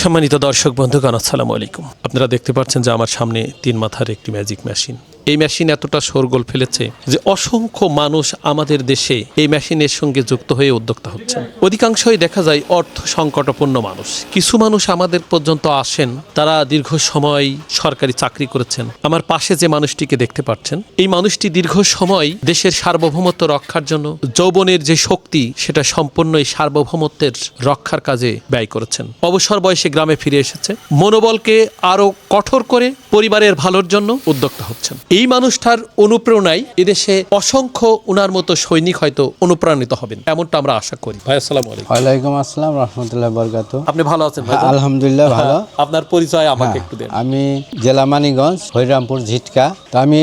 সম্মানিত দর্শক বন্ধুগণ, আসসালামু আলাইকুম। আপনারা দেখতে পাচ্ছেন যে আমার সামনে 3 মাথার একটি ম্যাজিক মেশিন। এই মেশিন এতটা শোরগোল ফেলেছে যে অসংখ্য মানুষ আমাদের দেশে এই মেশিনের সঙ্গে যুক্ত হয়ে উদ্যোক্তা হচ্ছেন। অধিকাংশই দেখা যায় অর্থ সংকটাপন্ন মানুষ। কিছু মানুষ আমাদের পর্যন্ত আসেন, তারা দীর্ঘ সময় সরকারি চাকরি করেছেন। আমার পাশে যে মানুষটিকে দেখতে পাচ্ছেন, এই মানুষটি দীর্ঘ সময় দেশের সার্বভৌমত্ব রক্ষার জন্য যৌবনের যে শক্তি সেটা সম্পূর্ণ এই সার্বভৌমত্বের রক্ষার কাজে ব্যয় করেছেন। অবসর বয়সে গ্রামে ফিরে এসেছে, মনোবলকে আরো কঠোর করে পরিবারের ভালোর জন্য উদ্যোক্তা হচ্ছেন। এই মানুষটার অনুপ্রেরণায় এদেশে অসংখ্য উনার মতো সৈনিক হয়তো অনুপ্রাণিত হবেন, এমনটা আমরা আশা করি। ভাই আসসালামু আলাইকুম। ওয়ালাইকুম আসসালাম রাহমাতুল্লাহি ওয়া বারাকাতুহু। আপনি ভালো আছেন ভাই? আলহামদুলিল্লাহ ভালো। আপনার পরিচয় আমাকে একটু দেন। আমি জেলা মানিকগঞ্জ, হরিরামপুর ঝিটকা। তো আমি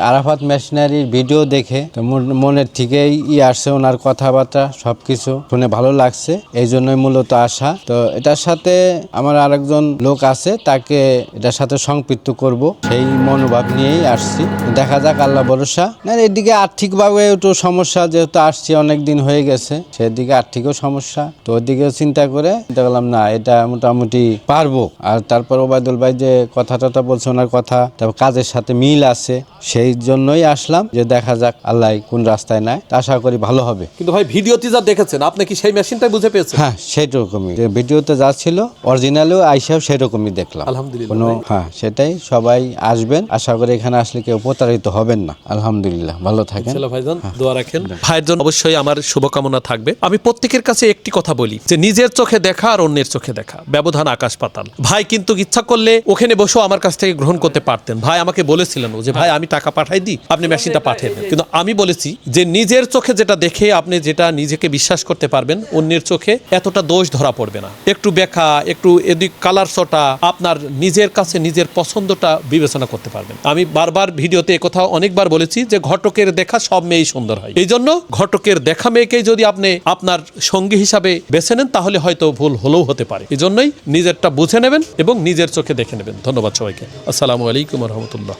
আরাফাত মেশিনারির ভিডিও দেখে তো মনের থেকেই আসছে, ওনার কথাবার্তা সবকিছু শুনে ভালো লাগছে, এই জন্যই মূলত আসা। তো এটার সাথে আমার আরেকজন লোক আছে, তাকে এটার সাথে সম্পৃক্ত করব, সেই মনোভাব নিয়েই আসছি। দেখা যাক, আল্লাহ ভরসা। না, এদিকে আর্থিকভাবে একটু সমস্যা, যেহেতু আসছি অনেক দিন হয়ে গেছে, সেদিকে আর্থিকও সমস্যা। তো ওদিকেও চিন্তা করলাম না, এটা মোটামুটি পারবো। আর তারপর ওবায়দুল ভাই যে কথাটা বলছে, ওনার কথা তারপর কাজের সাথে মিল আছে, সেই জন্যই আসলাম যে দেখা যাক আল্লাহ কোন রাস্তায় নেয়, আশা করি ভালো হবে। কিন্তু ভাই, ভিডিওতে যা দেখেছেন, আপনি কি সেই মেশিনটাই বুঝে পেয়েছেন? হ্যাঁ, সেরকমই যে ভিডিওতে যা ছিল অরিজিনালও আইসাও সেরকমই দেখলাম। আলহামদুলিল্লাহ। হ্যাঁ, সেটাই। সবাই আসবেন, আশা করি এখানে আসলে কেউ প্রতারিত হবেন না। আলহামদুলিল্লাহ, ভালো থাকেন। ভাইজান, দোয়া রাখেন। ভাইয়ের জন্য অবশ্যই আমার শুভকামনা থাকবে। আমি প্রত্যেকের কাছে একটি কথা বলি যে নিজের চোখে দেখা আর অন্যের চোখে দেখা, ব্যবধান আকাশ পাতাল। ভাই কিন্তু ইচ্ছা করলে ওখানে বসেও আমার কাছ থেকে গ্রহণ করতে পারতেন। ভাই আমাকে বলেছিলেন যে ভাই আমি টাকা পাঠাই দিই, আপনি মেশিনটা পাঠিয়ে দেন। কিন্তু আমি বলেছি যে নিজের চোখে যেটা দেখে আপনি যেটা নিজেকে বিশ্বাস করতে পারবেন, অন্যের চোখে এতটা দোষ ধরা পড়বে না। একটু বেকা, একটু এদিক কালার চটা, আপনার নিজের কাছে নিজের পছন্দটা বিবেচনা করতে পারবেন। আমি বারবার ভিডিওতে একথা অনেকবার বলেছি যে ঘটকের দেখা সব মেয়েই সুন্দর হয়। এই জন্য ঘটকের দেখা মেয়েকেই যদি আপনি আপনার সঙ্গী হিসাবে বেছে নেন, তাহলে হয়তো ভুল হলেও হতে পারে। এই জন্যই নিজেরটা বুঝে নেবেন এবং নিজের চোখে দেখে নেবেন। ধন্যবাদ সবাইকে। আসসালামু আলাইকুম ওয়া রাহমাতুল্লাহ।